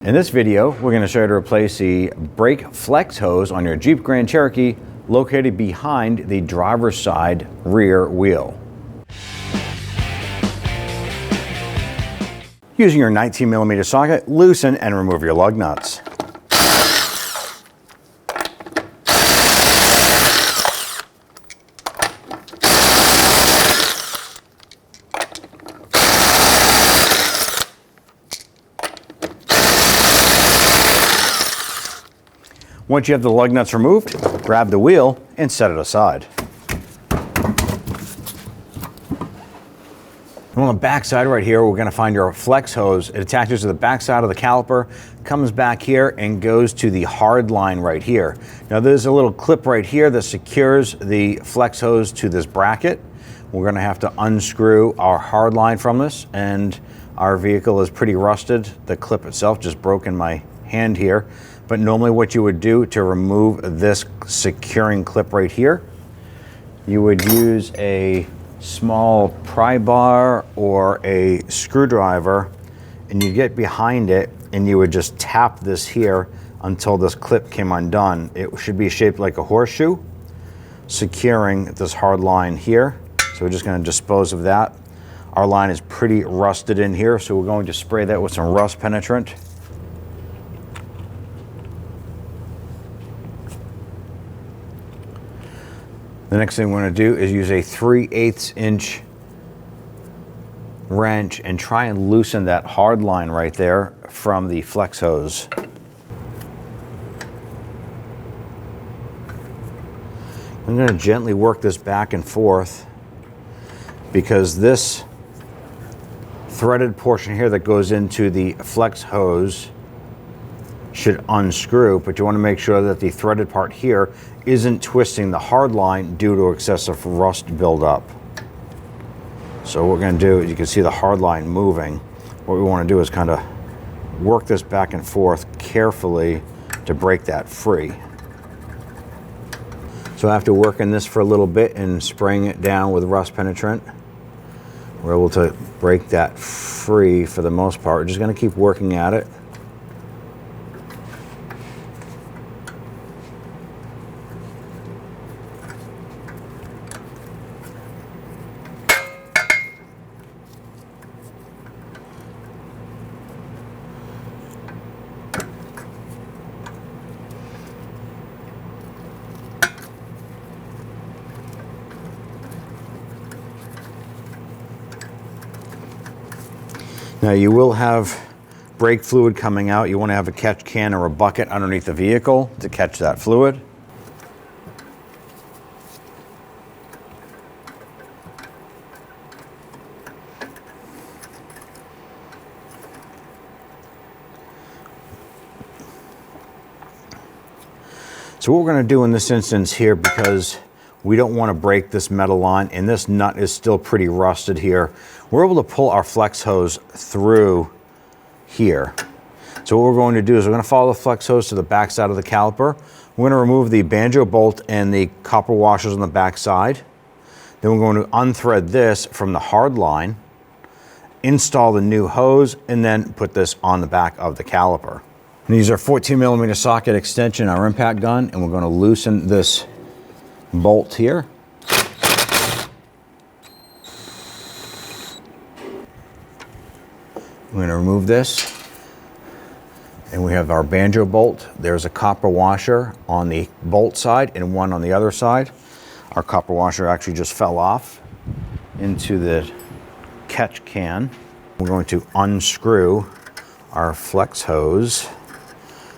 In this video, we're going to show you how to replace the brake flex hose on your Jeep Grand Cherokee located behind the driver's side rear wheel. Using your 19mm socket, loosen and remove your lug nuts. Once you have the lug nuts removed, grab the wheel and set it aside. On the back side right here, we're going to find your flex hose. It attaches to the back side of the caliper, comes back here and goes to the hard line right here. Now there's a little clip right here that secures the flex hose to this bracket. We're going to have to unscrew our hard line from this, and our vehicle is pretty rusted. The clip itself just broke in my hand here. But normally what you would do to remove this securing clip right here, you would use a small pry bar or a screwdriver, and you get behind it and you would just tap this here until this clip came undone. It should be shaped like a horseshoe, securing this hard line here. So we're just going to dispose of that. Our line is pretty rusted in here, so we're going to spray that with some rust penetrant. The next thing we're going to do is use a 3/8 inch wrench and try and loosen that hard line right there from the flex hose. I'm going to gently work this back and forth because this threaded portion here that goes into the flex hose should unscrew, but you want to make sure that the threaded part here isn't twisting the hard line due to excessive rust buildup. So what we're going to do is, you can see the hard line moving. What we want to do is kind of work this back and forth carefully to break that free. So after working this for a little bit and spraying it down with rust penetrant, we're able to break that free for the most part. We're just going to keep working at it. Now you will have brake fluid coming out. You want to have a catch can or a bucket underneath the vehicle to catch that fluid. So what we're going to do in this instance here, because we don't want to break this metal line and this nut is still pretty rusted here, we're able to pull our flex hose through here. So what we're going to do is we're going to follow the flex hose to the back side of the caliper. We're going to remove the banjo bolt and the copper washers on the back side. Then we're going to unthread this from the hard line, install the new hose, and then put this on the back of the caliper. And use our 14mm socket extension, our impact gun, and we're going to loosen this bolt here. We're going to remove this, and we have our banjo bolt. There's a copper washer on the bolt side and one on the other side. Our copper washer actually just fell off into the catch can. We're going to unscrew our flex hose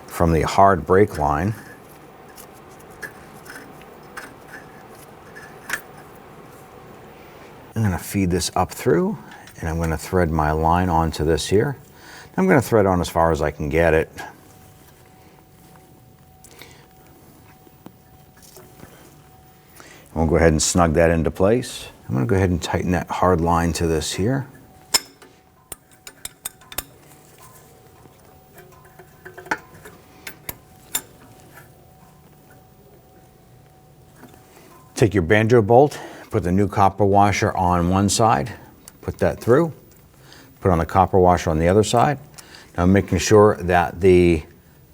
from the hard brake line. I'm going to feed this up through, and I'm going to thread my line onto this here. I'm going to thread on as far as I can get it. We'll go ahead and snug that into place. I'm going to go ahead and tighten that hard line to this here. Take your banjo bolt, put the new copper washer on one side, put that through, put on the copper washer on the other side. Now making sure that the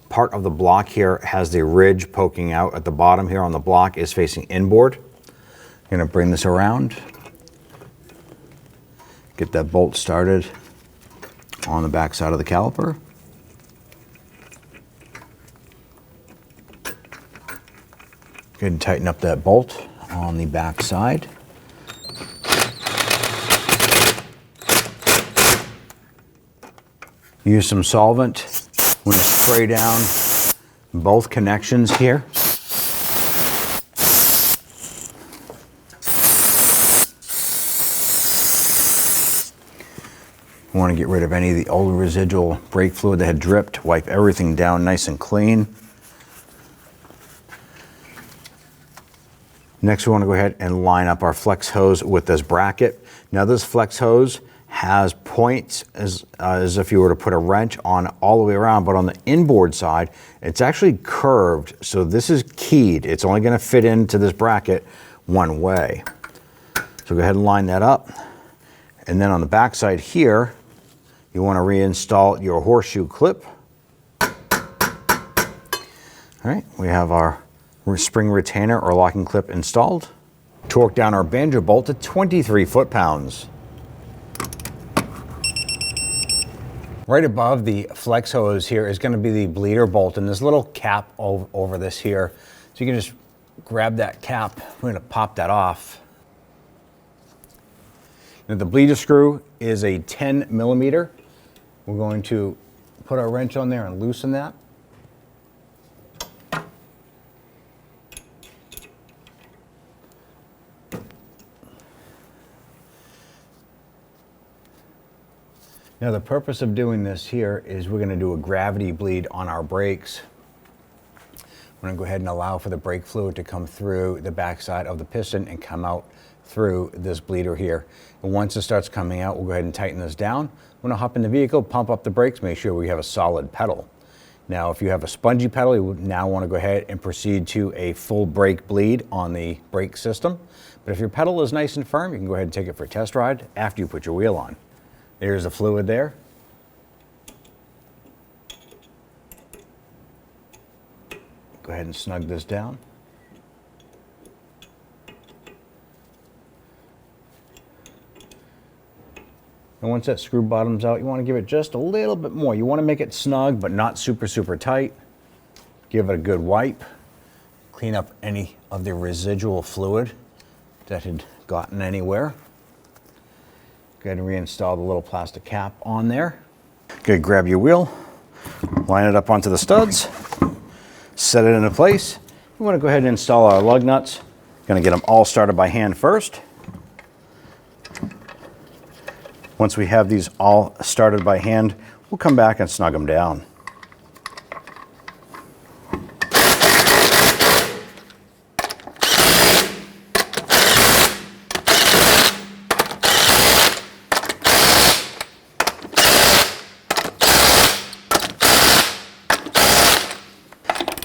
part of the block here has the ridge poking out at the bottom here on the block is facing inboard. I'm going to bring this around, get that bolt started on the back side of the caliper. Go ahead and tighten up that bolt on the back side. Use some solvent. We're going to spray down both connections here. We want to get rid of any of the old residual brake fluid that had dripped. Wipe everything down nice and clean. Next, we want to go ahead and line up our flex hose with this bracket. Now this flex hose has points as if you were to put a wrench on all the way around, but on the inboard side, it's actually curved. So this is keyed. It's only going to fit into this bracket one way. So go ahead and line that up. And then on the back side here, you want to reinstall your horseshoe clip. All right, we have our spring retainer or locking clip installed. Torque down our banjo bolt to 23 foot-pounds. Right above the flex hose here is going to be the bleeder bolt, and there's a little cap over this here. So you can just grab that cap. We're going to pop that off. Now the bleeder screw is a 10 millimeter. We're going to put our wrench on there and loosen that. Now the purpose of doing this here is we're going to do a gravity bleed on our brakes. We're going to go ahead and allow for the brake fluid to come through the backside of the piston and come out through this bleeder here. And once it starts coming out, we'll go ahead and tighten this down. We're going to hop in the vehicle, pump up the brakes, make sure we have a solid pedal. Now if you have a spongy pedal, you would now want to go ahead and proceed to a full brake bleed on the brake system. But if your pedal is nice and firm, you can go ahead and take it for a test ride after you put your wheel on. There's the fluid there. Go ahead and snug this down. And once that screw bottom's out, you want to give it just a little bit more. You want to make it snug, but not super, super tight. Give it a good wipe. Clean up any of the residual fluid that had gotten anywhere. Go ahead and reinstall the little plastic cap on there. Good, grab your wheel, line it up onto the studs, set it into place. We want to go ahead and install our lug nuts. Going to get them all started by hand first. Once we have these all started by hand, we'll come back and snug them down.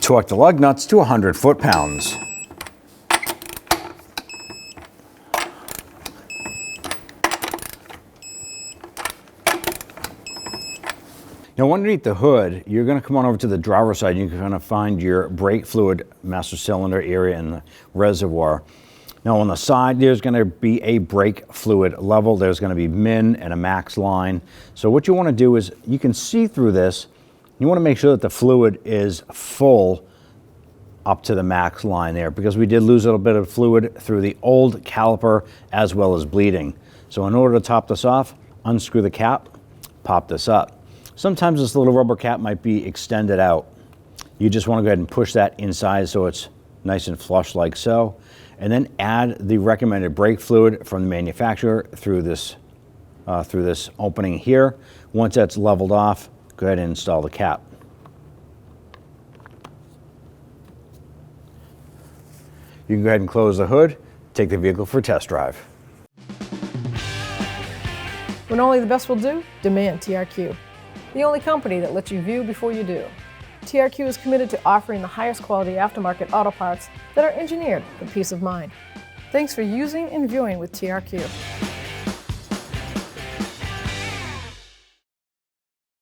Torque the lug nuts to 100 foot-pounds. Now underneath the hood, you're going to come on over to the driver's side. You're going to find your brake fluid master cylinder area and the reservoir. Now on the side, there's going to be a brake fluid level. There's going to be min and a max line. So what you want to do is you can see through this. You want to make sure that the fluid is full up to the max line there, because we did lose a little bit of fluid through the old caliper as well as bleeding. So in order to top this off, unscrew the cap, pop this up. Sometimes this little rubber cap might be extended out. You just want to go ahead and push that inside so it's nice and flush like so. And then add the recommended brake fluid from the manufacturer through this opening here. Once that's leveled off, go ahead and install the cap. You can go ahead and close the hood, take the vehicle for a test drive. When only the best will do, demand TRQ. The only company that lets you view before you do. TRQ is committed to offering the highest quality aftermarket auto parts that are engineered for peace of mind. Thanks for using and viewing with TRQ.